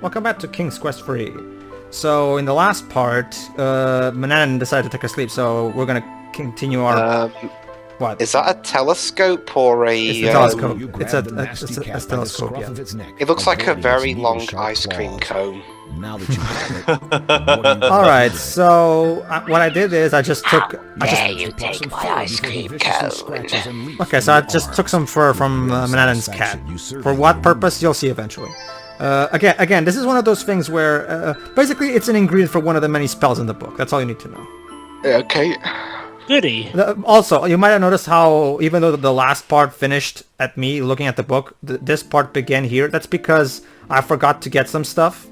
Welcome back to King's Quest 3. So, in the last part, Manannan decided to take a sleep, so we're gonna continue our... what? Is that a telescope or a... It's a telescope. It's a telescope, yeah. It looks like a very long ice cream cone. Now that you have it, Alright, so what I did is I just took... you take my ice cream cone. Okay, so I just took some fur from Manannan's cat. For what purpose, you'll see eventually. Again, this is one of those things where, basically it's an ingredient for one of the many spells in the book. That's all you need to know. Okay. Goody. Also, you might have noticed how, even though the last part finished at me looking at the book, this part began here. That's because I forgot to get some stuff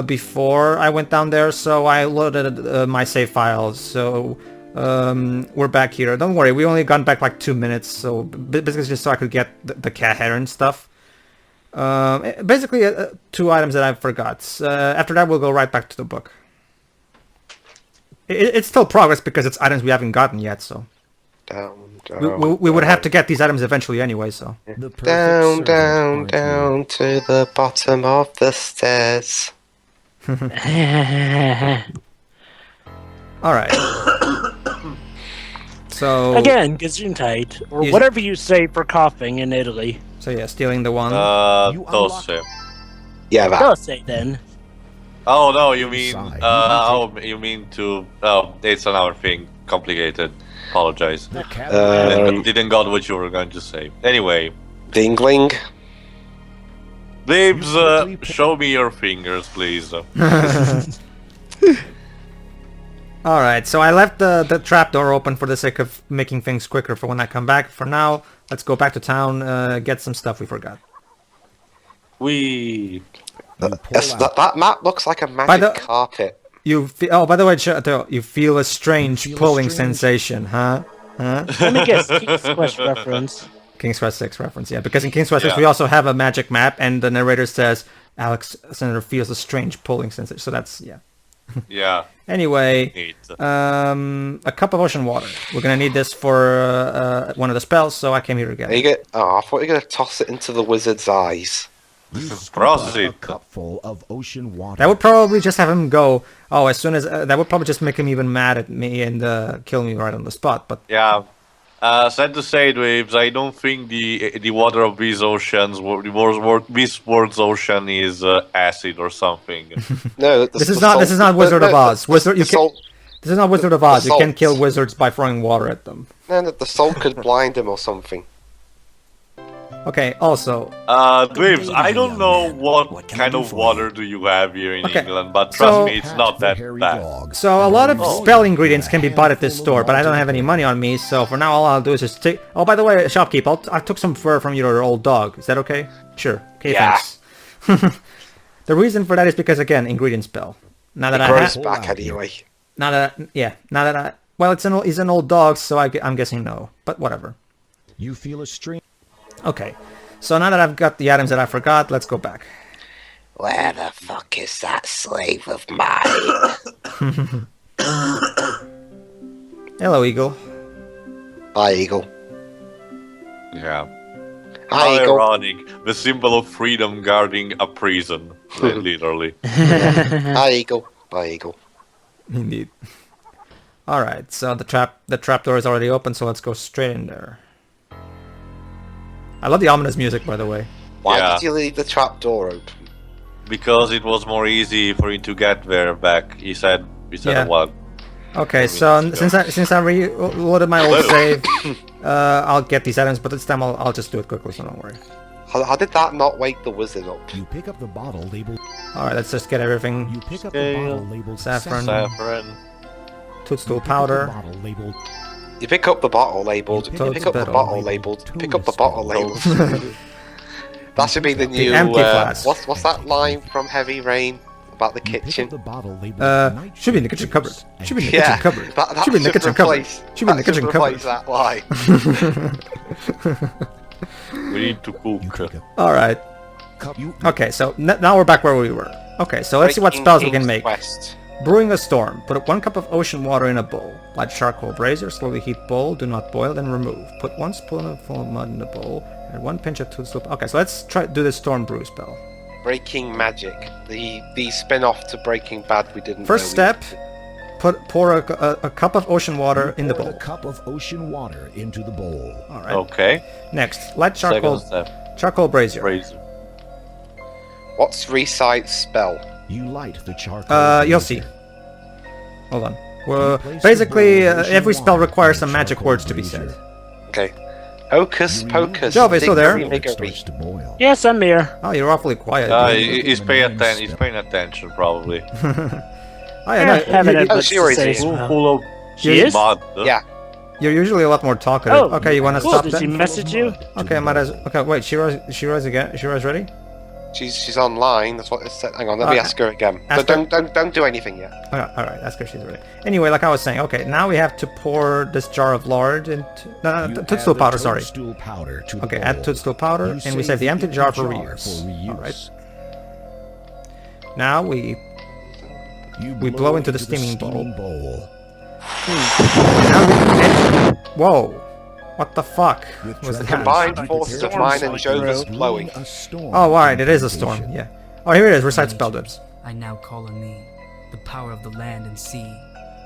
before I went down there, so I loaded my save files. So we're back here. Don't worry, we only gone back like 2 minutes, so basically just so I could get the cat hair and stuff. Basically 2 items that I forgot. After that, we'll go right back to the book. It's still progress because it's items we haven't gotten yet, so... We would have to get these items eventually anyway, so... Down to the bottom of the stairs. Alright. So... Again, Gesundheit, or whatever you say for coughing in Italy. So yeah, stealing the one. Tosse. Yeah, that. Tosse, then. Oh no, you mean you mean to? Oh, it's another thing. Complicated. Apologize. Didn't got what you were going to say. Anyway, Dingling. Libs, show me your fingers, please. Alright, so I left the trapdoor open for the sake of making things quicker for when I come back. For now, let's go back to town, get some stuff we forgot. That map looks like a magic carpet. Oh, by the way, you feel a strange pulling sensation, huh? Let me guess, King's Quest reference. King's Quest 6 reference, yeah. Because in King's Quest 6 we also have a magic map, and the narrator says, Alexander feels a strange pulling sensation. So that's, yeah. Yeah. Anyway, a cup of ocean water. We're gonna need this for one of the spells, so I came here again. I thought you were gonna toss it into the wizard's eyes. a cupful of ocean water. That would probably just have him go. Oh, as soon as that would probably just make him even mad at me and kill me right on the spot. But yeah, sad to say, Dweebs, I don't think the water of these oceans, this world's ocean, is acid or something. No, this is not Wizard of Oz. This is not Wizard of Oz. You can kill wizards by throwing water at them. No, the salt could blind him or something. Okay, also... Dweebs, I don't know what kind of water do you have here in England, but trust me, it's not that bad. So a lot of spell ingredients can be bought at this store, but I don't have any money on me, so for now all I'll do is just take... Oh, by the way, shopkeep, I took some fur from your old dog. Is that okay? Sure. Okay, thanks. The reason for that is because, again, ingredient spell. Now that grows back anyway. Well, he's an old dog, so I'm guessing no. But whatever. You feel a strange... Okay, so now that I've got the items that I forgot, let's go back. Where the fuck is that slave of mine? Hello, Eagle. Hi, Eagle. Yeah. Hi, Eagle. Ironic. The symbol of freedom guarding a prison. Literally. Hi, Eagle. Bye, Eagle. Indeed. Alright, so the trapdoor is already open, so let's go straight in there. I love the ominous music, by the way. Why did you leave the trapdoor open? Because it was more easy for you to get there back. He said what? Okay, so since I reloaded my old save, I'll get these items, but this time I'll just do it quickly, so don't worry. How did that not wake the wizard up? You pick up the bottle labeled... Alright, let's just get everything. You pick up the bottle labeled saffron. Toadstool The powder. bottle labeled... You pick up the bottle labelled. You pick up the bottle labelled. Pick up the bottle labelled. That should be the new... empty flask. What's that line from Heavy Rain about the kitchen? Should be in the kitchen cupboard. Should be in the kitchen cupboard. Should be in the kitchen cupboard. Should be in the kitchen cupboard. That line. We need to cook. Alright. Okay, so now we're back where we were. Okay, so let's see what spells we can make. Brewing a storm. Put 1 cup of ocean water in a bowl. Light charcoal brazier. Slowly heat bowl. Do not boil, then remove. Put 1 spoonful of mud in the bowl. Add 1 pinch of toadstool. Okay, so let's do the storm brew spell. Breaking Magic, the spin-off to Breaking Bad we didn't. First step, pour a cup of ocean water in the bowl. A cup of ocean water into the bowl. All right. Okay. Next, light charcoal. Second step. Charcoal brazier. What's Recite's spell? You light the charcoal. You'll see. Hold on. Well, basically, every spell requires some magic words to be said. Okay. Hocus pocus. Jove, still there? Starts to boil. Yes, I'm here. Oh, you're awfully quiet. He's paying attention. He's paying attention, probably. Oh, yeah, no, Haven't had Oh, much she to already say. is. Full of She is? mud. Yeah. you're usually a lot more talkative. Oh, Okay, you want to cool. stop Did she then? message you? Okay, I might as... Okay, wait, Shira's again? Shira's ready? She's online. That's what it said. Hang on, let me ask her again. ask But don't do anything yet. Alright, ask her if she's ready. Anyway, like I was saying, okay, now we have to pour this jar of lard into... No, You toadstool add the powder, sorry. toadstool powder to the Okay, bowl. add toadstool powder, You and we save the empty jar for reuse. reuse. Alright. Now we You blow into the steaming bowl. bowl. Whoa! What the fuck With was that? Combined forces of mine and Jova's Brewing blowing. a storm. Oh, alright, it is a storm, yeah. Oh, here it is, recite spell dips. I now call on thee, the power of the land and sea.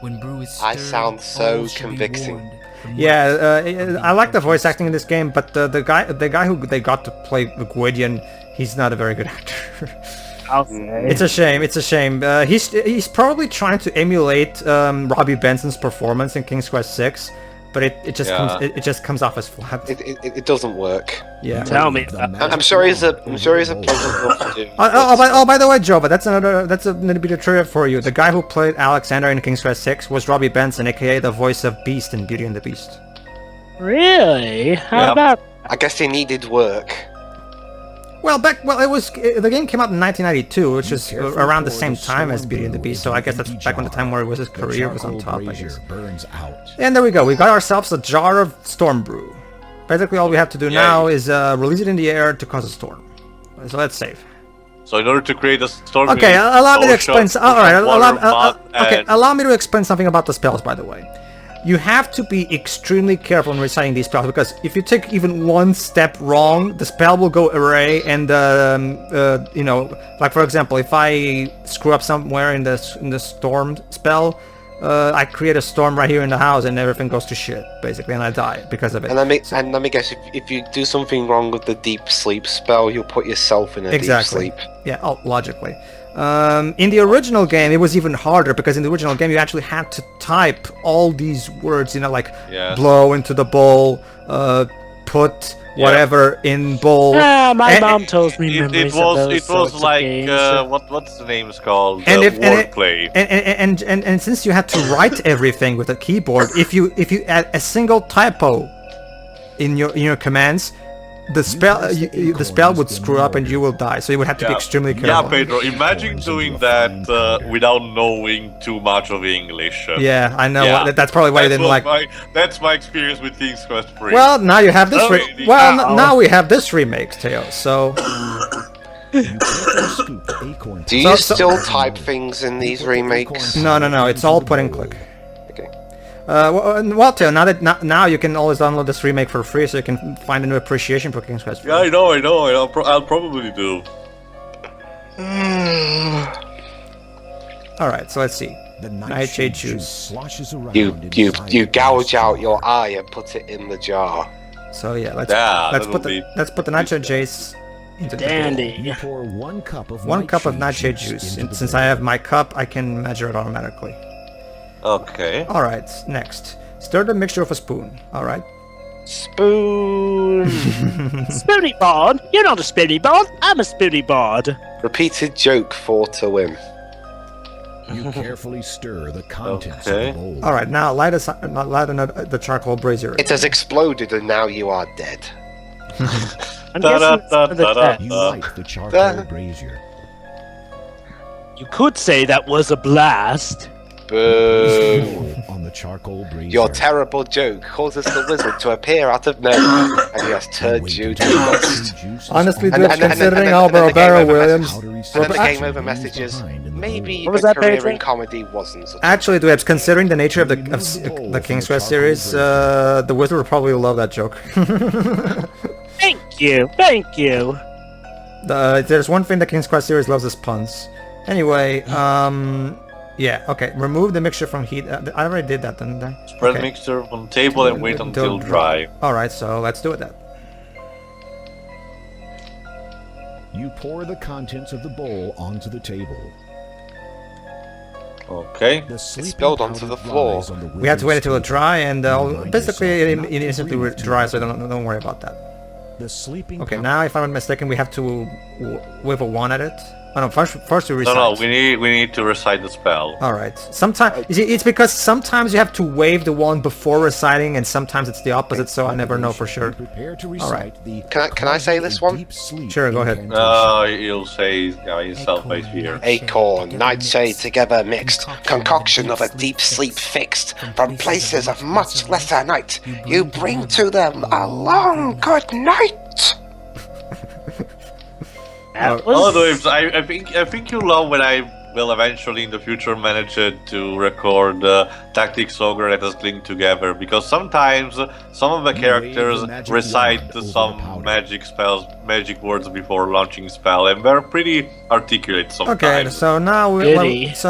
When brew is I stirred, sound so all shall be convincing. warned. From Yeah, I like the voice acting in this game, but the guy who they got to play Gwydion, he's not a very good actor. I'll say. It's a shame. It's a shame. He's probably trying to emulate Robbie Benson's performance in King's Quest 6, but it just comes off as flat. It doesn't work. Yeah. Tell me. I'm sure he's a pleasant wolf to do. By the way, Joe, but that's a little bit of trivia for you. The guy who played Alexander in King's Quest 6 was Robbie Benson, aka the voice of Beast in Beauty and the Beast. Really? How Yeah. about... I guess he needed work. Well, the game came out in 1992, which is around the same time as Beauty and the Beast. So I guess that's back when the time where his career was on top, I guess. Burns out. And there we go. We got ourselves a jar of storm brew. Basically, all we have to do now is release it in the air to cause a storm. So let's save. So in order to create a storm... Okay, allow me to explain. Alright, Allow me to explain something about the spells. By the way, you have to be extremely careful when reciting these spells, because if you take even one step wrong, the spell will go array. And you know, like for example, if I screw up somewhere in the storm spell, I create a storm right here in the house, and everything goes to shit, basically, and I die because of it. And let me guess, if you do something wrong with the deep sleep spell, you'll put yourself in a deep sleep. Yeah, logically. In the original game, it was even harder, because in the original game, you actually had to type all these words, you know, like blow into the bowl, put whatever in bowl. my mom tells me memories of those It sorts was of like games. what's the name's called? Wordplay. Wordplay. And since you had to write everything with a keyboard, if you add a single typo in your commands, the spell would screw up and you will die. So you would have to be extremely careful. Yeah, Pedro, imagine doing that without knowing too much of English. Yeah, I know. Yeah. That's probably why you didn't like. That's my experience with King's Quest 3. Well, now you have this. Now we have this remake, Teo. So. Do you still type things in these remakes? No. It's all point and click. Okay. Well, Teo, now you can always download this remake for free, so you can find a new appreciation for King's Quest 3. Yeah, I know. I'll probably do. All right, so let's see. The nightshade juice. You gouge out your eye and put it in the jar. So yeah, let's put the nightshade juice into the bowl. You pour 1 cup of nightshade juice. And since I have my cup, I can measure it automatically. Okay. All right. Next, stir the mixture with a spoon. All right. Spoon. Spoony board? You're not a spoony board. I'm a spoony board. Repeated joke 4 to win. You carefully stir the contents of the bowl. All right. Now light the charcoal brazier. It has exploded and now you are dead. I'm guessing it's for the test. You light the charcoal brazier. You could say that was a blast. Boo. On the charcoal brazier. Your terrible joke causes the wizard to appear out of nowhere, and he has turned you to dust. Honestly, considering how Barbara Williams... And then the game over messages, maybe was the that, career Pedro? in comedy wasn't such Actually, Dwebs, considering the nature of the King's Quest series, the wizard would probably love that joke. Thank you. There's one thing the King's Quest series loves is puns. Anyway, yeah, okay. Remove the mixture from heat. I already did that, didn't I? Spread mixture on table and wait until dry. Alright, so let's do it then. You pour the contents of the bowl onto the table. Okay. The spilled onto the floor. We have to wait until it dry, and basically it instantly dries, so don't worry about that. The sleeping Okay, now if I'm not mistaken, we have to wave a wand at it. Oh no, first we recite. No, we need to recite the spell. Alright. Sometimes it's because sometimes you have to wave the wand before reciting, and sometimes it's the opposite, so I never know for sure. Alright. Can I say this one? Sure, go ahead. You'll say yourself right here. Acorn, nightshade together mixed, concoction of a deep sleep fixed. From places of much lesser night, you bring to them a long good night. I think you'll love when I will eventually in the future manage to record Tactics Ogre Let Us Cling Together, because sometimes some of the characters recite some magic spells, magic words before launching spell, and they're pretty articulate sometimes. Okay, so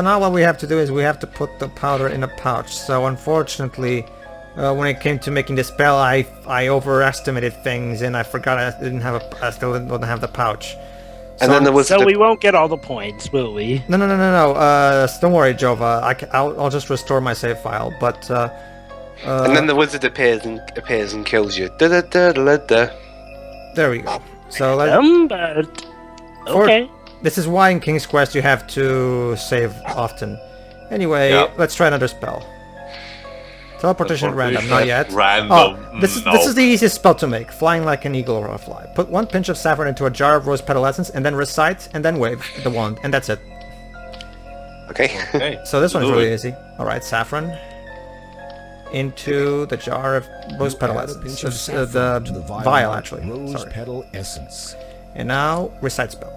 now what we have to do is we have to put the powder in a pouch. So unfortunately, when it came to making the spell, I overestimated things and I forgot I still didn't have the pouch. And then there was we won't get all the points, will we? No. Don't worry, Jova. I'll just restore my save file. But and then the wizard appears and kills you. Da-da-da-da-da. There we go. So okay. This is why in King's Quest you have to save often. Anyway, let's try another spell. Teleportation at random, not yet. Random. This is the easiest spell to make. Flying like an eagle or a fly. Put 1 pinch of saffron into a jar of rose petal essence, and then recite, and then wave the wand, and that's it. Okay. So this one's really easy. Alright, saffron into the jar of rose petal essence. The vial, actually. Rose petal essence. And now, recite spell.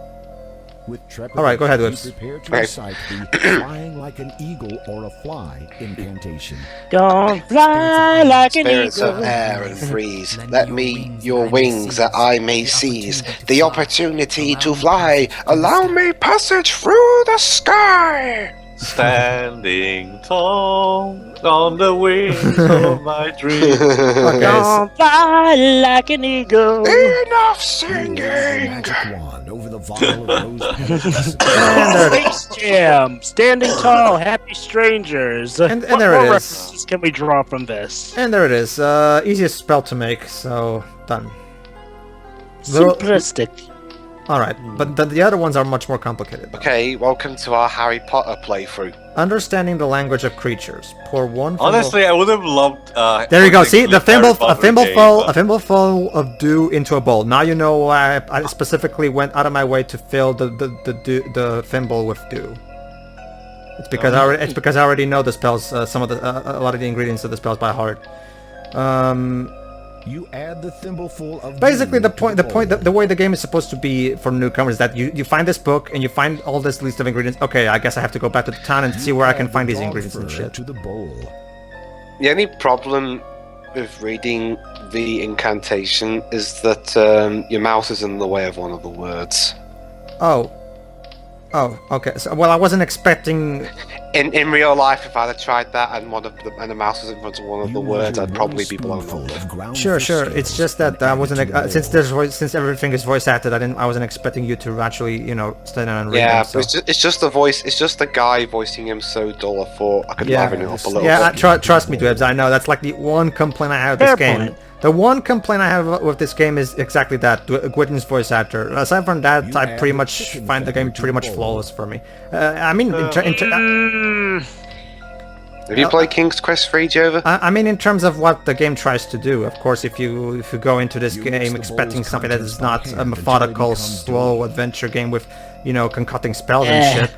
Alright, go ahead, Whips. Prepare to recite the flying like an eagle or a fly incantation. Don't fly like an Spirits eagle. of air and freeze, let me your wings that I may seize the opportunity to fly. Allow me passage through the sky. Standing tall on the wings of my dreams. Don't fly like an eagle. Enough singing. Magic wand over the vial of rose petal essence. Space Jam, Standing Tall, Happy Strangers. And what there more it is. references can we draw from this? And there it is. Easiest spell to make, so done. Simplistic. Alright, but the other ones are much more complicated. Okay, welcome to our Harry Potter playthrough. Understanding the language of creatures. Pour 1 thimble... Honestly, I would have loved. There you go. See, the thimbleful a of dew into a bowl. Now you know why I specifically went out of my way to fill the thimble with dew. It's because I already know the spells. A lot of the ingredients of the spells by heart. You add the thimbleful of Basically, the way the game is supposed to be for newcomers is that you find this book and you find all this list of ingredients. Okay, I guess I have to go back to the town and see where I can find these ingredients and shit. To the bowl. The only problem with reading the incantation is that your mouse is in the way of one of the words. Oh, okay. So, well, I wasn't expecting... In real life, if I'd have tried that and the mouse was in front of one of the words, I'd probably be blown up. Sure. It's just that I wasn't since everything is voice acted. I wasn't expecting you to actually, stand down and read them. So. It's just the voice. It's just the guy voicing him so dull. I thought I could liven it up a little bit. Yeah, trust me, Dwebs. I know that's like the one complaint I have with this game. The one complaint I have with this game is exactly that, Gwydion's voice actor. Aside from that, I pretty much find the game pretty much flawless for me. Have you played King's Quest 3, Jova? I mean, in terms of what the game tries to do, of course, if you go into this game expecting something that is not a methodical, slow adventure game with, concocting spells and shit.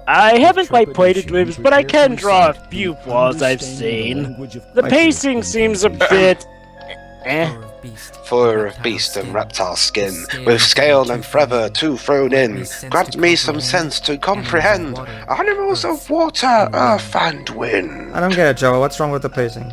I haven't quite played it, Dwibs, but I can draw a few flaws I've seen. The pacing seems a bit... Fur of beast and reptile skin, with scale and feather too thrown in, grant me some sense to comprehend animals of water, earth and wind. I don't get it, Joe. What's wrong with the pacing?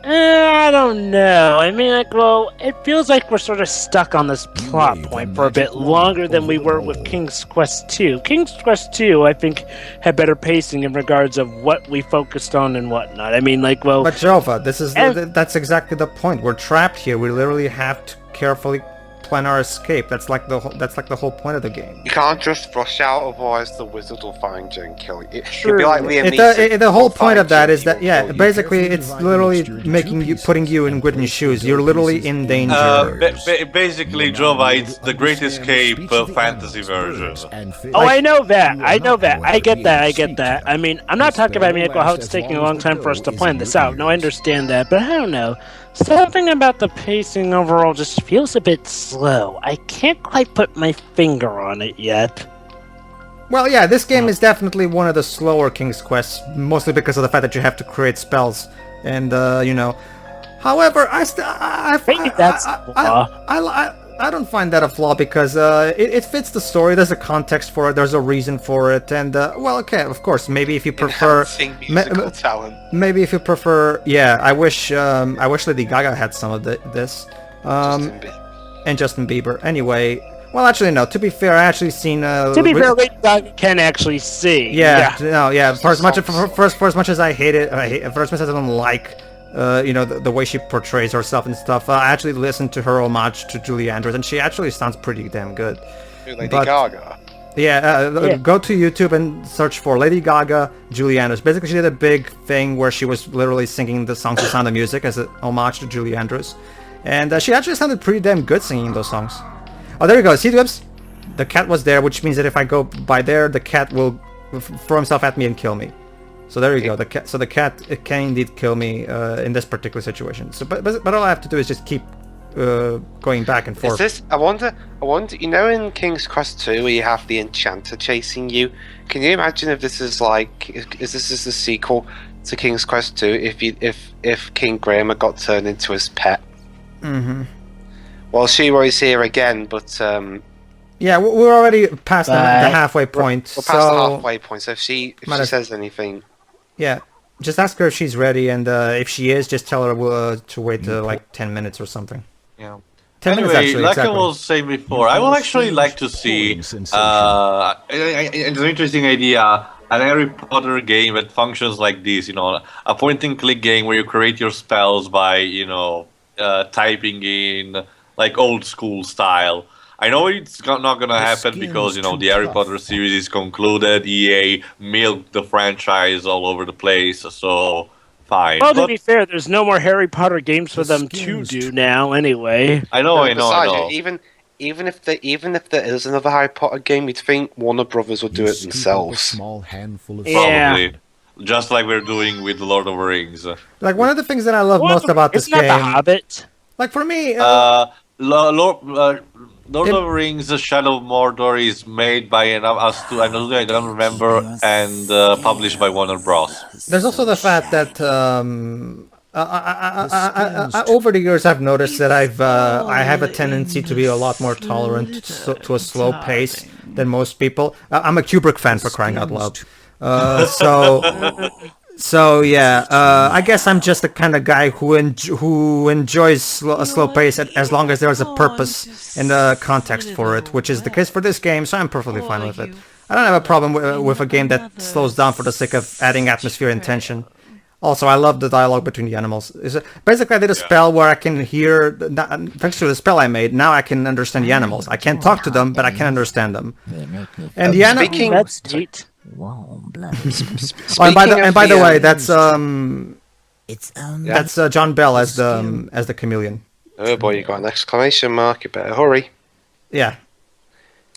I don't know. I mean, like, well, it feels like we're sort of stuck on this plot point for a bit longer than we were with King's Quest 2. King's Quest 2, I think, had better pacing in regards of what we focused on and whatnot. I mean, like, well... But Jova, that's exactly the point. We're trapped here. We literally have to carefully plan our escape. That's like the whole point of the game. You can't just rush out, otherwise the wizard will find you and kill you. It'd be like Liam The whole point of that is that, yeah, basically it's literally putting you in Gwydion's shoes. You're literally in danger. Basically, Jova, it's the Great Escape fantasy version. Oh, I know that. I get that. I mean, I'm not talking about how it's taking a long time for us to plan this out. No, I understand that, but I don't know. Something about the pacing overall just feels a bit slow. I can't quite put my finger on it yet. Well, yeah, this game is definitely one of the slower King's Quests, mostly because of the fact that you have to create spells, and However, I don't find that a flaw because it fits the story. There's a context for it. There's a reason for it, and well, okay, of course. Maybe if you prefer musical talent. Maybe if you prefer, yeah. I wish Lady Gaga had some of this. And Justin Bieber. Anyway, well, actually, no. To be fair, I actually seen. To be fair, Lady Gaga can actually sing. Yeah. For as much as I hate it, for as much as I don't like. The way she portrays herself and stuff. I actually listened to her homage to Julie Andrews, and she actually sounds pretty damn good. Lady Gaga? Yeah, go to YouTube and search for Lady Gaga, Julie Andrews. Basically, she did a big thing where she was literally singing the songs to Sound of Music as an homage to Julie Andrews. And she actually sounded pretty damn good singing those songs. Oh, there you go. See, Dibs? The cat was there, which means that if I go by there, the cat will throw himself at me and kill me. So there you go. The cat can indeed kill me in this particular situation. So, but all I have to do is just keep going back and forth. I wonder. You know, in King's Quest 2, where you have the enchanter chasing you. Can you imagine if this is like, this is the sequel to King's Quest 2? If King Graham had got turned into his pet. Mm-hmm. Well, Shiro is here again, but yeah, we're already past the halfway point. We're past the halfway point. So if she says anything. Yeah, just ask her if she's ready, and if she is, just tell her to wait like 10 minutes or something. Yeah. 10 minutes actually, like exactly. I was saying before, I would actually like to see, it's an interesting idea, an Harry Potter game that functions like this, a point-and-click game where you create your spells by, typing in, like, old-school style. I know it's not going to happen because, the Harry Potter series is concluded, EA milked the franchise all over the place, so fine. Well, to be fair, there's no more Harry Potter games for them to do now anyway. I know. Even if there is another Harry Potter game, you'd think Warner Brothers would do it themselves. Probably. Just like we're doing with Lord of the Rings. Like, one of the things that I love most about this game... Isn't that The Hobbit? Like, for me... Lord of the Rings: The Shadow of Mordor is made by I don't remember, and published by Warner Bros. There's also the fact that over the years I've noticed that I have a tendency to be a lot more tolerant to a slow pace than most people. I'm a Kubrick fan, for crying out loud. So yeah, I guess I'm just the kind of guy who enjoys a slow pace as long as there's a purpose and a context for it, which is the case for this game, so I'm perfectly fine with it. I don't have a problem with a game that slows down for the sake of adding atmosphere and tension. Also, I love the dialogue between the animals. Basically, I did a spell where I can hear, thanks to the spell I made, now I can understand the animals. I can't talk to them, but I can understand them. And the animals... That's neat. And by the way, that's John Bell as the chameleon. Oh boy, you got an exclamation mark! You better hurry. Yeah.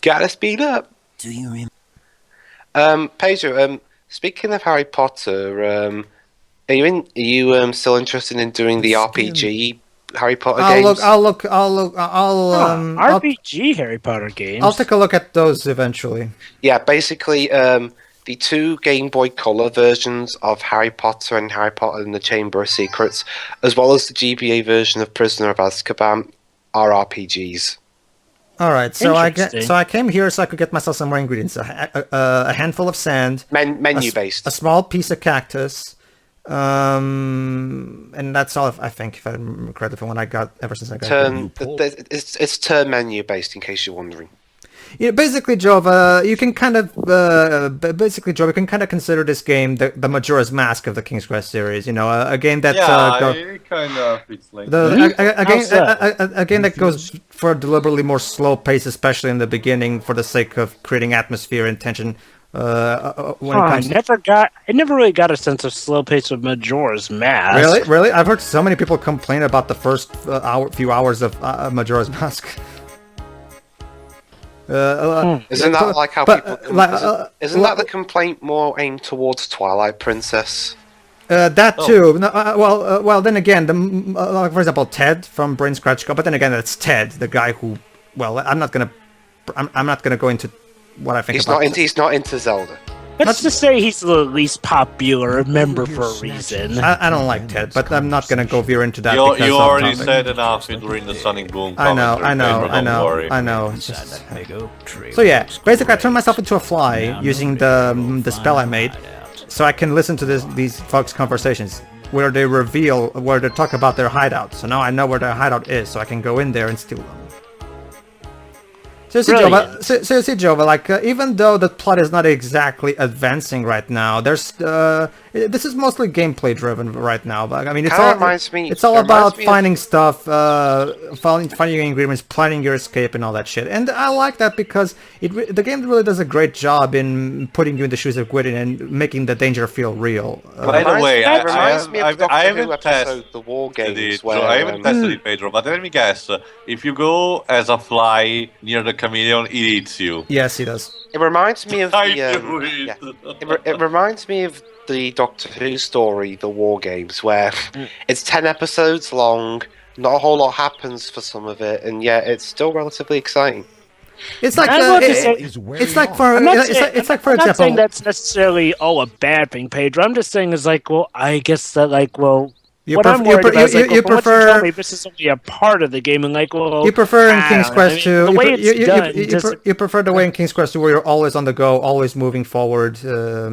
Gotta speed up. Do you Pedro, speaking of Harry Potter, are you still interested in doing the RPG Harry Potter games? RPG Harry Potter games. I'll take a look at those eventually. Yeah, basically, the two Game Boy Color versions of Harry Potter and Harry Potter and the Chamber of Secrets, as well as the GBA version of Prisoner of Azkaban, are RPGs. All right, so I came here so I could get myself some more ingredients: a handful of sand, menu based, a small piece of cactus, And that's all, I think, if I'm correct, from what I got ever since I got It's turn menu based, in case you're wondering. Yeah, basically, Jova, you can kind of consider this game the Majora's Mask of the King's Quest series. You know, a game that it kind of it's like a game that goes for a deliberately more slow pace, especially in the beginning, for the sake of creating atmosphere and tension. I never really got a sense of slow pace with Majora's Mask. Really, I've heard so many people complain about the first few hours of Majora's Mask. Isn't that like how people? Isn't that the complaint more aimed towards Twilight Princess? That too. No, well, then again, for example, Ted from Brain Scratch Go. But then again, that's Ted, the guy who. Well, I'm not gonna go into what I think. He's not into Zelda. Let's just say he's the least popular member for a reason. I don't like Ted, but I'm not gonna go veer into that. You already said enough during the Sonic Boom. I know. So yeah, basically, I turned myself into a fly using the spell I made, so I can listen to these folks' conversations where they talk about their hideout. So now I know where their hideout is, so I can go in there and steal them. Seriously, Jova, like, even though the plot is not exactly advancing right now, there's this is mostly gameplay driven right now. But I mean, it's all about finding stuff, finding ingredients, planning your escape, and all that shit. And I like that because the game really does a great job in putting you in the shoes of Gwydion and making the danger feel real. By the way, it reminds me of I Doctor Who haven't episode The War Games. I haven't tested it, Pedro. But let me guess: if you go as a fly near the chameleon, it eats you. Yes, he does. It reminds me of it reminds me of the Doctor Who story, The War Games, where it's 10 episodes long. Not a whole lot happens for some of it, and yet it's still relatively exciting. It's like for I'm example. not saying that's necessarily all a bad thing, Pedro. I'm just saying I guess that what I'm worried about is you prefer. Tell me this is only a part of the game, and you prefer in King's Quest 2. You prefer the way in King's Quest 2 where you're always on the go, always moving forward.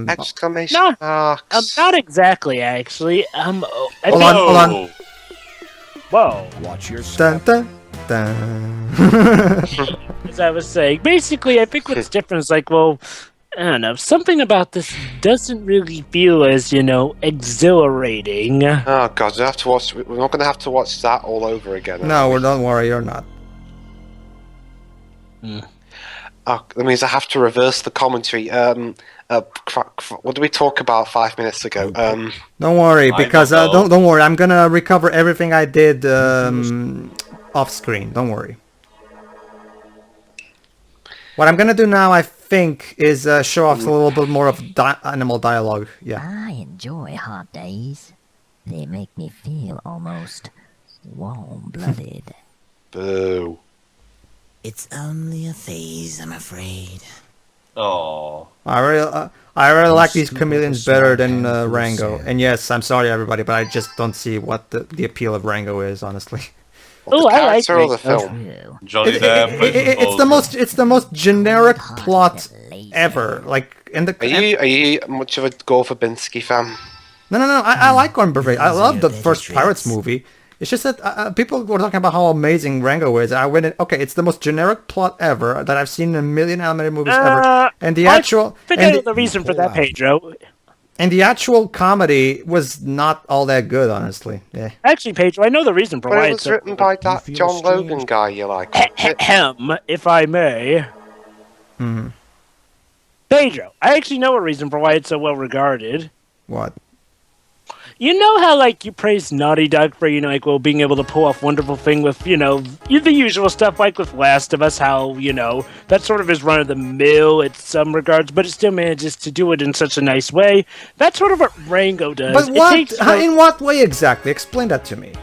Exclamation marks. Not exactly, actually. Hold on. Whoa. Watch your step. Dun, dun, dun. As I was saying, basically, I think what's different is I don't know, something about this doesn't really feel as, exhilarating. Oh god, we're not going to have to watch that all over again. No, don't worry, you're not. Oh, that means I have to reverse the commentary. What did we talk about 5 minutes ago? Don't worry, because don't worry, I'm gonna recover everything I did off screen. Don't worry. What I'm gonna do now, I think, is show off a little bit more of animal dialogue. Yeah. I enjoy hot days. They make me feel almost warm-blooded. Boo. It's only a phase, I'm afraid. Oh. I really like these chameleons better than Rango. And yes, I'm sorry everybody, but I just don't see what the appeal of Rango is, honestly. Oh, I like the film. Johnny Depp. It's the most generic plot ever. Are you much of a Gore Verbinski fan? No. I like Gordon Buffet. I love the first Pirates movie. It's just that people were talking about how amazing Rango is. I went in, okay, it's the most generic plot ever that I've seen in a million animated movies ever. And the actual... I think I know the reason for that, Pedro. And the actual comedy was not all that good, honestly. Yeah. Actually, Pedro, I know the reason for why it was written by that John Logan guy you like. If I may. Mm-hmm. Pedro, I actually know a reason for why it's so well regarded. What? You know how, you praise Naughty Dog for, being able to pull off wonderful thing with, the usual stuff, like with Last of Us, how, that sort of is run-of-the-mill in some regards, but it still manages to do it in such a nice way. That's sort of what Rango does. But in what way exactly? Explain that to me.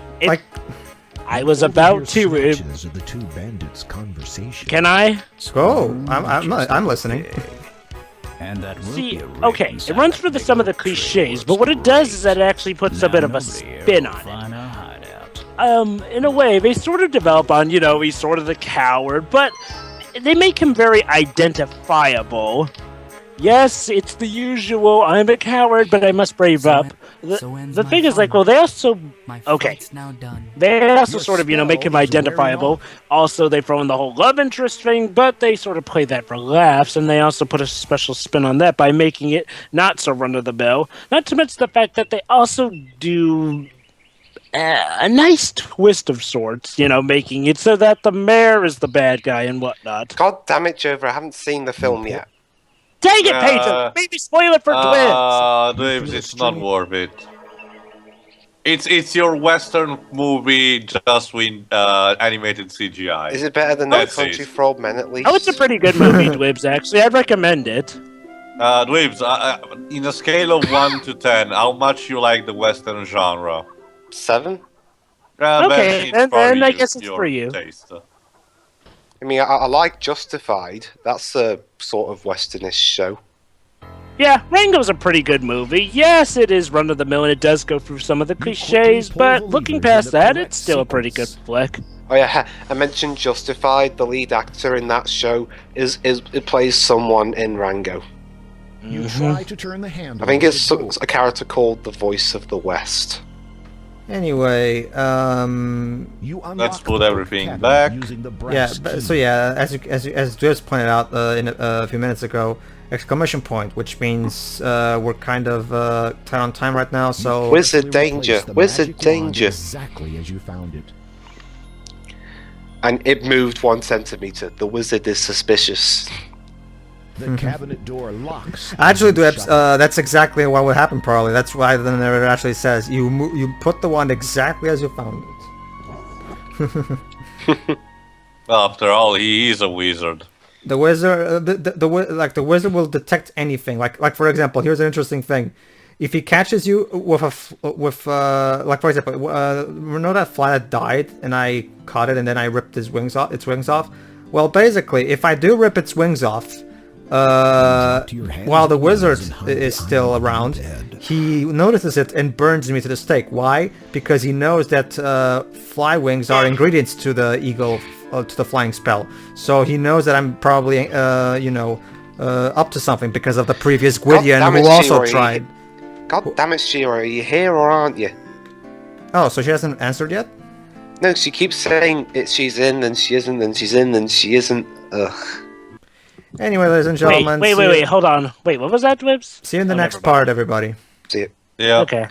I was about to... of the two bandits' conversation. Can I? Go. I'm listening. Okay, it runs through some of the cliches, but what it does is that it actually puts a bit of a spin on it. In a way, they sort of develop on, he's sort of the coward, but they make him very identifiable. Yes, it's the usual. I'm a coward, but I must brave up. The thing is, like, well, they also... Okay. Now done. They also sort of, make him identifiable. Also, they throw in the whole love interest thing, but they sort of play that for laughs, and they also put a special spin on that by making it not so run-of-the-mill. Not to mention the fact that they also do a nice twist of sorts, making it so that the mayor is the bad guy and whatnot. God damn it, Jover, I haven't seen the film yet. Dang it, Pedro! Maybe spoil it for Dwibs! Dwibs, it's not worth it. It's your Western movie just with animated CGI. Is it better than No Country for Old Men, at least? Oh, it's a pretty good movie, Dwibs, actually. I'd recommend it. Dwibs, in a scale of 1 to 10, how much you like the Western genre? 7? Okay, and then I guess it's for you. Taste. I mean, I like Justified. That's a sort of Westernish show. Yeah, Rango's a pretty good movie. Yes, it is run-of-the-mill, and it does go through some of the cliches, but looking past that, it's still a pretty good flick. Oh yeah, I mentioned Justified. The lead actor in that show it plays someone in Rango. You try to turn the handle. I think it's a character called the Voice of the West. Anyway, let's put everything back. Yeah, so yeah, as just pointed out a few minutes ago, exclamation point, which means we're kind of tight on time right now. So Wizard danger, wizard danger. Exactly as you found it. And it moved 1 centimeter. The wizard is suspicious. The cabinet door locks. Actually, Dwibs, that's exactly what would happen. Probably that's why the narrator actually says you put the wand exactly as you found it. After all, he is a wizard. The wizard, the wizard will detect anything. Like for example, here's an interesting thing: if he catches you with like for example, you know that fly that died, and I caught it, and then I ripped its wings off. Well, basically, if I do rip its wings off. While the wizard is still around, he notices it and burns me to the stake. Why? Because he knows that fly wings are ingredients to the eagle, to the flying spell. So he knows that I'm probably, up to something because of the previous Gwydion who also tried. God damn it, Shiro, are you here or aren't you? Oh, so she hasn't answered yet? No, she keeps saying she's in, then she isn't, then she's in, then she isn't. Ugh. Anyway, ladies and gentlemen. Wait, hold on. Wait, what was that, Dwibs? See you in the next part, everybody. See you. Yeah. Okay.